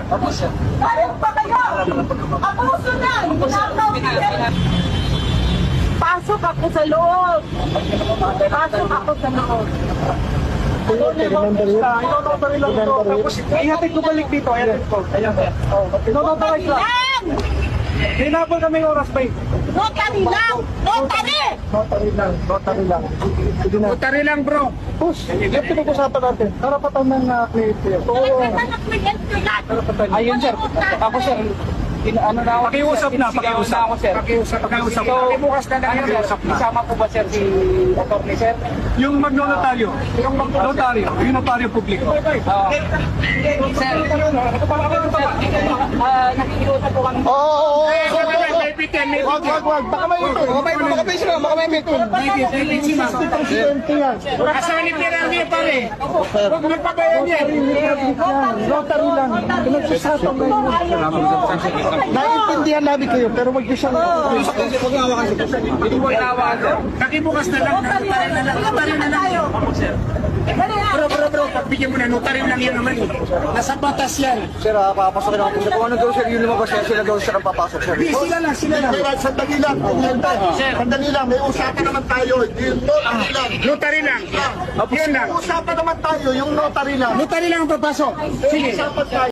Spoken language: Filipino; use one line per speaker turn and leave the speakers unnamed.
Opo, sir.
Parang pa kayo! Abuso na! Pasok ako sa loob! Pasok ako sa loob!
Inonotary lang ito. Tapos ihatid ko balik dito. Ihatid ko. Ayan. Inonotary lang. Hinabol kami oras ba?
Notary lang! Notary!
Notary lang. Notary lang. Sige na.
Notary lang, bro.
Push. Yung pinag-usapan natin. Karapatan ng cliente.
Karapatan ng kliyente yan!
Ayun, sir. Ako, sir. Ano na ako?
Pakiusap na,
Sigawan
pakiusap.
na ako, sir.
Pakiusap.
So, bukas na lang, sir. Isama po ba, sir, si attorney, sir?
Yung magnotaryo. Yung magnotaryo. Yung notaryo publiko.
Sir, nakikiusap po kami.
Oo.
Wag. Baka may bitun.
Presidente yan.
Asahan ni Pirelli, pare. Huwag magpabayan yan.
Notary lang. Pinag-usapan na yun. Naiintindihan namin kayo, pero wag niyo siyang...
Hindi mo inawa. Nakibukas na lang. Notary na lang. Bro. Pagbigyan mo na, notary lang yan naman. Nasa batas yan.
Sir, papasokin ako. Kung ano daw sir, yun lumabas yan, sila daw sir ang papasok sir.
Hindi, sila lang.
Sandali lang, sandali lang, may usapan naman tayo. Yung notary lang.
Notary lang. Yun lang.
Usapan naman tayo, yung notary lang.
Notary lang ang papasok. Sige.
Usapan tayo.